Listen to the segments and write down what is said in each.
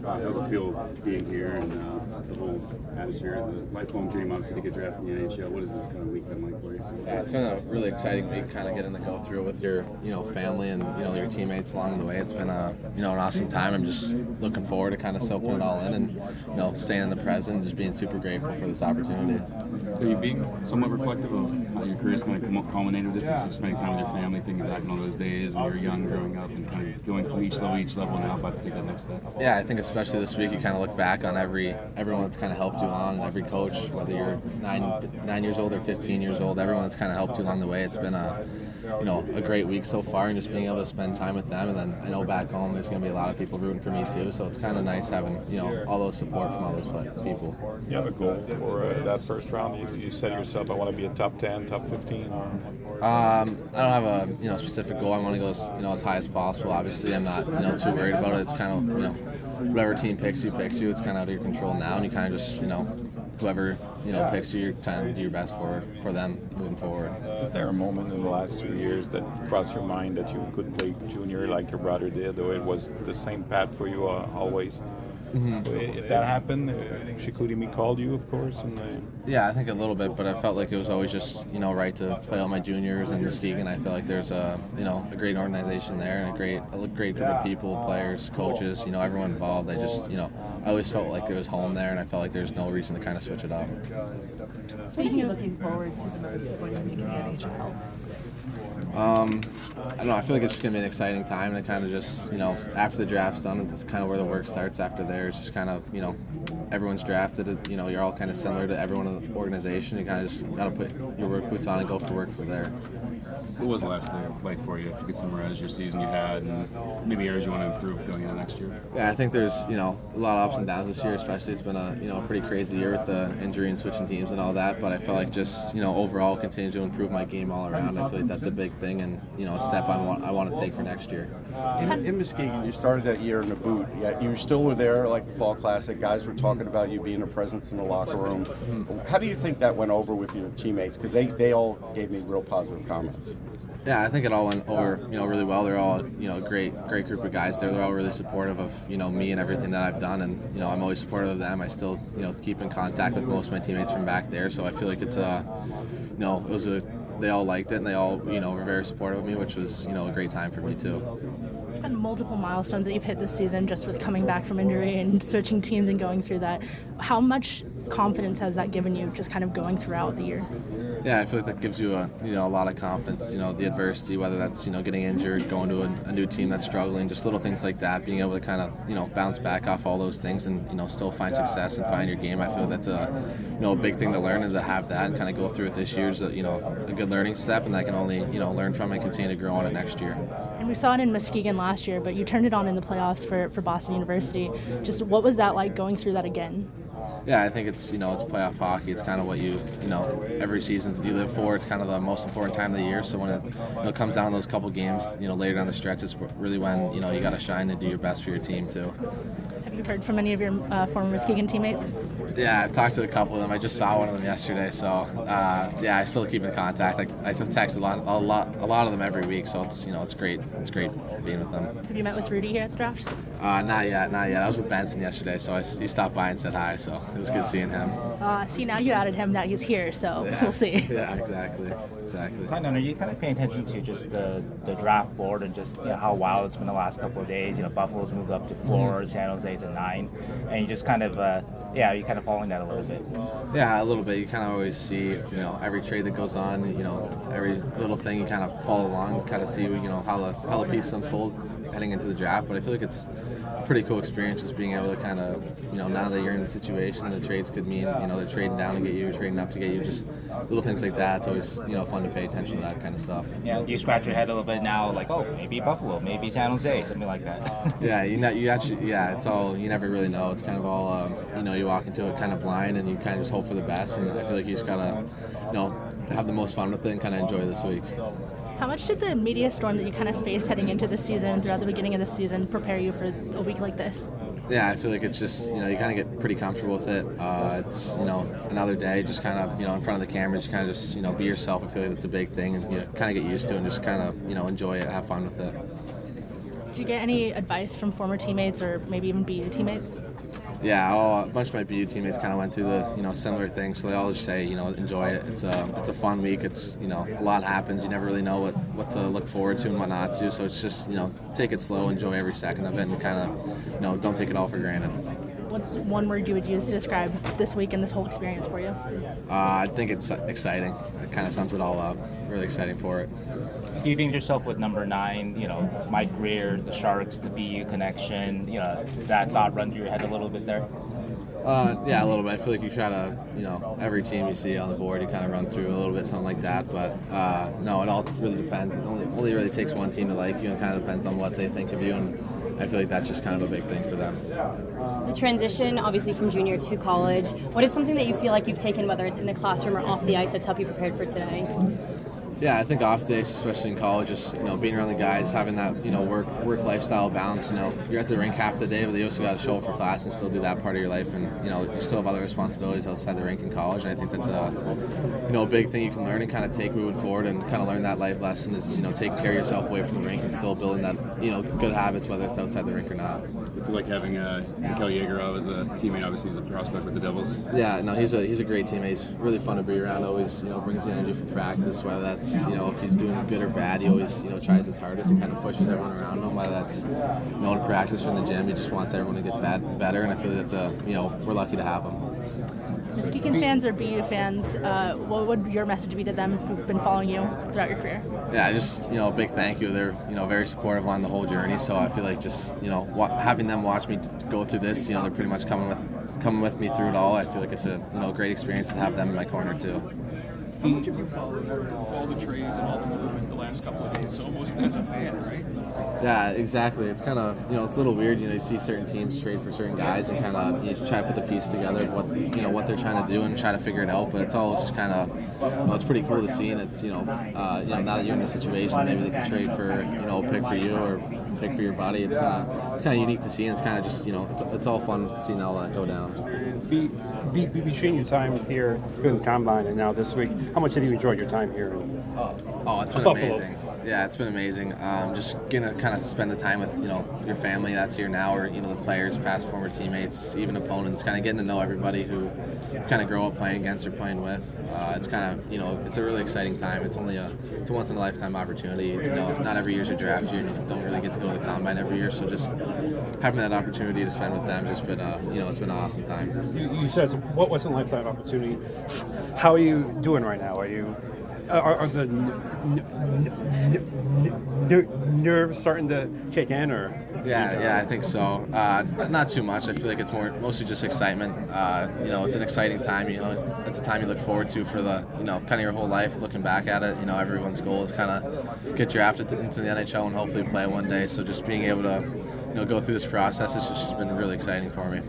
How's it feel being here and the whole atmosphere, the lifelong dream, obviously, to get drafted in the NHL? What has this kind of week been like for you? Yeah, it's been a really exciting week, kind of getting to go through it with your, family and, your teammates along the way. It's been an awesome time. I'm just looking forward to kind of soaking it all in and, staying in the present and just being super grateful for this opportunity. Are you being somewhat reflective of how your career is kind of culminated with this? So spending time with your family, thinking back on all those days when you were young, growing up, and kind of going from each level now, about to take that next step? Yeah, I think especially this week, you kind of look back on everyone that's kind of helped you along, every coach, whether you're 9 years old or 15 years old, everyone that's kind of helped you along the way. It's been a great week so far, and just being able to spend time with them. And then I know back home there's going to be a lot of people rooting for me too, so it's kind of nice having all those support from all those people. You have a goal for that first round? You said yourself, I want to be a top 10, top 15? I don't have a specific goal. I want to go as high as possible. Obviously, I'm not too worried about it. It's kind of whatever team picks you. It's kind of out of your control now, and you kind of just whoever picks you, you're trying to do your best for them moving forward. Is there a moment in the last 2 years that crossed your mind that you could play junior like your brother did, or it was the same path for you always? Mm-hmm. If that happened, Chicoutimi called you, of course. Yeah, I think a little bit, but I felt like it was always just right to play all my juniors in Muskegon. I feel like there's a great organization there and a great group of people, players, coaches, everyone involved. I just I always felt like there was home there, and I felt like there's no reason to kind of switch it up. Speaking of looking forward to the most when you're making the NHL. I don't know. I feel like it's just going to be an exciting time, and it kind of just, after the draft's done, it's kind of where the work starts after there. It's just kind of, everyone's drafted. You're all kind of similar to everyone in the organization. You kind of just got to put your work boots on and go for work for there. What was the last day like for you? If you could summarize your season you had and maybe areas you want to improve going into next year? Yeah, I think there's, a lot of ups and downs this year, especially. It's been a pretty crazy year with the injury and switching teams and all that, but I feel like just, overall continue to improve my game all around. I feel like that's a big thing and, a step I want to take for next year. In Muskegon, you started that year in the boot. Yeah, you still were there like the Fall Classic. Guys were talking about you being a presence in the locker room. Mm-hmm. How do you think that went over with your teammates? Because they all gave me real positive comments. Yeah, I think it all went over, really well. They're all, a great group of guys there. They're all really supportive of, me and everything that I've done, and I'm always supportive of them. I still, keep in contact with most of my teammates from back there, so I feel like it's they all liked it, and they all, were very supportive of me, which was, a great time for me too. You've had multiple milestones that you've hit this season just with coming back from injury and switching teams and going through that. How much confidence has that given you just kind of going throughout the year? Yeah, I feel like that gives you a lot of confidence. The adversity, whether that's getting injured, going to a new team that's struggling, just little things like that. Being able to kind of bounce back off all those things and still find success and find your game. I feel that's a big thing to learn, and to have that and kind of go through it this year is a good learning step, and I can only learn from it and continue to grow on it next year. And we saw it in Muskegon last year, but you turned it on in the playoffs for Boston University. Just what was that like going through that again? Yeah, I think it's playoff hockey. It's kind of what you every season you live for. It's kind of the most important time of the year. So when it comes down to those couple games, later down the stretch, it's really when you got to shine and do your best for your team too. Have you heard from any of your former Muskegon teammates? Yeah, I've talked to a couple of them. I just saw one of them yesterday. So I still keep in contact. I text a lot of them every week. So it's great. It's great being with them. Have you met with Rudy here at the draft? Not yet. I was with Benson yesterday, so he stopped by and said hi. So it was good seeing him. See, now you added him that he's here, so yeah. We'll see. Yeah, exactly. Tynan, are you kind of paying attention to just the draft board and just how wild it's been the last couple of days? Buffalo's moved up to 4, San Jose to 9, and you just kind of you kind of following that a little bit. Yeah, a little bit. You kind of always see every trade that goes on. Every little thing you kind of follow along, kind of see how the pieces unfold heading into the draft. But I feel like it's a pretty cool experience just being able to kind of now that you're in the situation, the trades could mean they're trading down to get you, trading up to get you, just little things like that. It's always fun to pay attention to that kind of stuff. Yeah, do you scratch your head a little bit now, like, oh, maybe Buffalo, maybe San Jose, something like that? Yeah, you actually, it's all, you never really know. It's kind of all you walk into it kind of blind, and you kind of just hope for the best, and I feel like you just gotta have the most fun with it and kind of enjoy this week. How much did the media storm that you kind of faced heading into the season and throughout the beginning of the season prepare you for a week like this? Yeah, I feel like it's just, you kind of get pretty comfortable with it. It's, another day, just kind of, in front of the camera, just kind of just, be yourself. I feel like that's a big thing, and kind of get used to it and just kind of, enjoy it, have fun with it. Did you get any advice from former teammates or maybe even BU teammates? Yeah, a bunch of my BU teammates kind of went through the similar things, so they all just say enjoy it. It's a fun week. It's a lot happens. You never really know what to look forward to and what not to. So it's just take it slow, enjoy every second of it, and kind of don't take it all for granted. What's one word you would use to describe this week and this whole experience for you? I think it's exciting. It kind of sums it all up. Really exciting for it. Do you think yourself with number 9, Mike Greer, the Sharks, the BU connection, that thought run through your head a little bit there? Yeah, a little bit. I feel like you try to, every team you see on the board, you kind of run through a little bit, something like that. But no, it all really depends. It only really takes one team to like you, and kind of depends on what they think of you. And I feel like that's just kind of a big thing for them. The transition, obviously, from junior to college, what is something that you feel like you've taken, whether it's in the classroom or off the ice, that's helped you prepared for today? Yeah, I think off the ice, especially in college, just being around the guys, having that work lifestyle balance. You're at the rink half the day, but you also got to show up for class and still do that part of your life, and you still have other responsibilities outside the rink in college. And I think that's a big thing you can learn and kind of take moving forward, and kind of learn that life lesson is taking care of yourself away from the rink and still building that good habits, whether it's outside the rink or not. It's like having Mikhail Yegarov as a teammate. Obviously, he's a prospect with the Devils. Yeah, no, he's a great teammate. He's really fun to be around. Always brings the energy for practice. Whether that's if he's doing good or bad, he always tries his hardest and kind of pushes everyone around him. Whether that's in practice or in the gym, he just wants everyone to get better. And I feel that's we're lucky to have him. Muskegon fans or BU fans, what would your message be to them who've been following you throughout your career? Yeah, just a big thank you. They're very supportive on the whole journey. So I feel like just having them watch me go through this, they're pretty much coming with me through it all. I feel like it's a great experience to have them in my corner too. How much have you followed all the trades and all the movement the last couple of days? Almost as a fan, right? Yeah, exactly. It's kind of it's a little weird. You see certain teams trade for certain guys and kind of try to put the piece together of what they're trying to do and try to figure it out. But it's all just kind of it's pretty cool to see. And it's now that you're in a situation, maybe they can trade for a pick for you or pick for your buddy. It's kind of unique to see, and it's kind of just it's all fun to see all that go down. Between your time here doing the combine and now this week, how much have you enjoyed your time here? Oh, it's been Buffalo. amazing. Yeah, it's been amazing. Just getting to kind of spend the time with your family that's here now, or the players, past former teammates, even opponents. Kind of getting to know everybody who you kind of grow up playing against or playing with. It's kind of it's a really exciting time. It's a once in a lifetime opportunity. Not every year's a draft year. You don't really get to go to the combine every year. So just having that opportunity to spend with them, just been it's been an awesome time. You said what was a lifetime opportunity. How are you doing right now? Are the nerves starting to kick in, or? Yeah, I think so. Not too much. I feel like it's mostly just excitement. It's an exciting time. It's a time you look forward to for the kind of your whole life. Looking back at it, everyone's goal is kind of get drafted into the NHL and hopefully play one day. So just being able to go through this process has just been really exciting for me.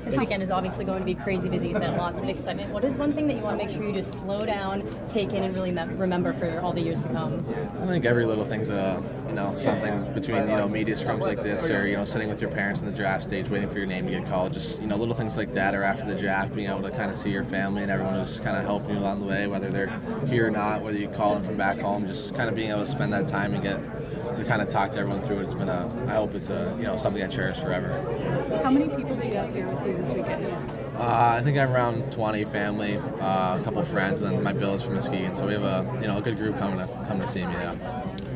This weekend is obviously going to be crazy busy. You said lots of excitement. What is one thing that you want to make sure you just slow down, take in, and really remember for all the years to come? I think every little thing's something between media scrums like this, or sitting with your parents in the draft stage waiting for your name to get called. Just little things like that, or after the draft, being able to kind of see your family and everyone who's kind of helping you along the way, whether they're here or not, whether you call them from back home. Just kind of being able to spend that time and get to kind of talk to everyone through it. It's been I hope it's something I cherish forever. How many people do you have here with you this weekend? I think I have around 20 family, a couple friends, and then my bill is from Muskegon. So we have a good group coming to see me. Yeah.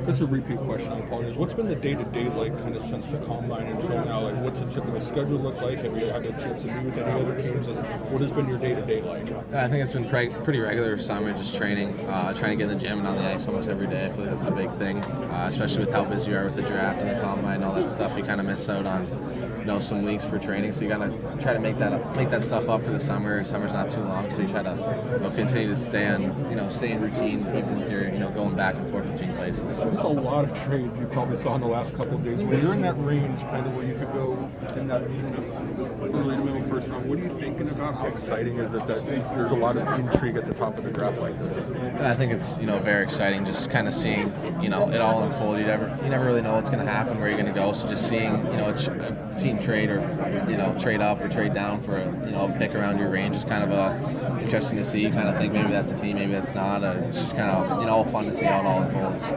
This is a repeat question, I apologize. What's been the day-to-day like kind of since the combine until now? Like, what's a typical schedule look like? Have you had a chance to meet with any other teams? What has been your day-to-day like? I think it's been pretty regular summer, just training, trying to get in the gym and on the ice almost every day. I feel like that's a big thing, especially with how busy you are with the draft and the combine and all that stuff. You kind of miss out on some weeks for training, so you gotta try to make that stuff up for the summer. Summer's not too long, so you try to continue to stay in routine, even with your going back and forth between places. There's a lot of trades you probably saw in the last couple of days. When you're in that range, kind of where you could go in that early to middle first round, what are you thinking about? How exciting is it that there's a lot of intrigue at the top of the draft like this? I think it's very exciting, just kind of seeing it all unfold. You never really know what's going to happen, where you're going to go. So just seeing a team trade or trade up or trade down for a pick around your range is kind of interesting to see. You kind of think maybe that's a team, maybe that's not. It's just kind of all fun to see how it all unfolds.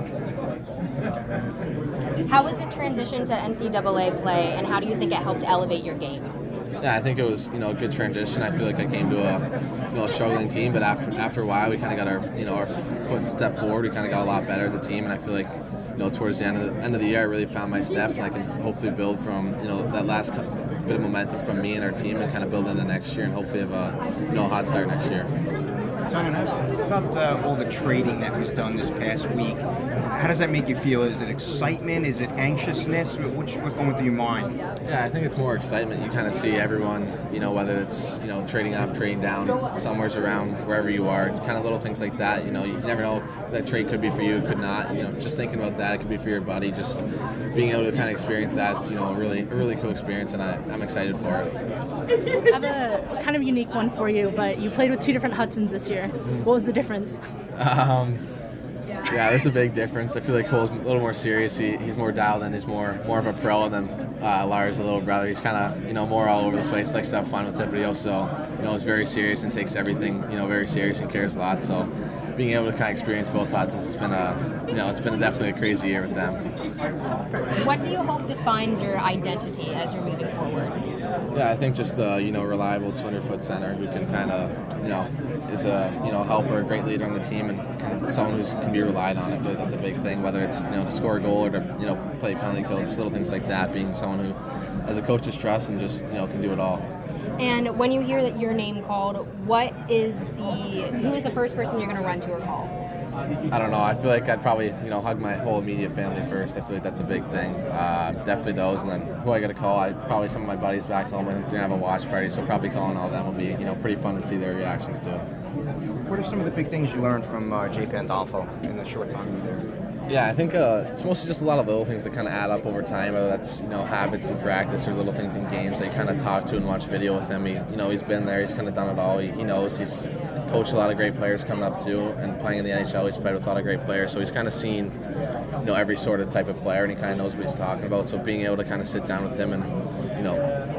How was the transition to NCAA play, and how do you think it helped elevate your game? Yeah, I think it was a good transition. I feel like I came to a struggling team, but after a while we kind of got our foot step forward. We kind of got a lot better as a team, and I feel like towards the end of the year I really found my step, and I can hopefully build from that last bit of momentum from me and our team, and kind of build into next year, and hopefully have a hot start next year. Tynan, about all the trading that was done this past week, how does that make you feel? Is it excitement? Is it anxiousness? What's going through your mind? Yeah, I think it's more excitement. You kind of see everyone, whether it's, trading up, trading down, somewhere's around wherever you are, kind of little things like that. You never know, that trade could be for you, could not. Just thinking about that, it could be for your buddy. Just being able to kind of experience that's, a really cool experience, and I'm excited for it. I have a kind of unique one for you, but you played with two different Hudsons this year. What was the difference? Yeah, there's a big difference. I feel like Cole's a little more serious. He's more dialed in. He's more of a pro. And then Lars, the little brother, he's kind of more all over the place. Likes to have fun with it, but he also is very serious and takes everything very serious and cares a lot. So being able to kind of experience both Hudsons, it's been definitely a crazy year with them. What do you hope defines your identity as you're moving forwards? Yeah, I think just a reliable 200-foot center who can kind of is a helper, a great leader on the team, and someone who can be relied on. I feel like that's a big thing, whether it's to score a goal or to play penalty kill, just little things like that. Being someone who, as a coach, just trusts and just can do it all. And when you hear that your name called, who is the first person you're going to run to or call? I don't know. I feel like I'd probably hug my whole immediate family first. I feel like that's a big thing. Definitely those, and then who I got to call. Probably some of my buddies back home. I think they're gonna have a watch party, so probably calling all of them will be pretty fun to see their reactions to it. What are some of the big things you learned from Jay Pandolfo in the short time you were there? Yeah, I think it's mostly just a lot of little things that kind of add up over time, whether that's habits in practice or little things in games that you kind of talk to and watch video with him. He's been there, he's kind of done it all. He knows he's coached a lot of great players coming up too, and playing in the NHL, he's played with a lot of great players, so he's kind of seen every sort of type of player, and he kind of knows what he's talking about. So being able to kind of sit down with him and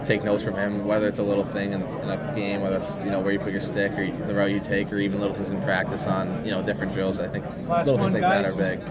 take notes from him, whether it's a little thing in a game, whether it's where you put your stick or the route you take, or even little things in practice on different drills. I think little things like that are big.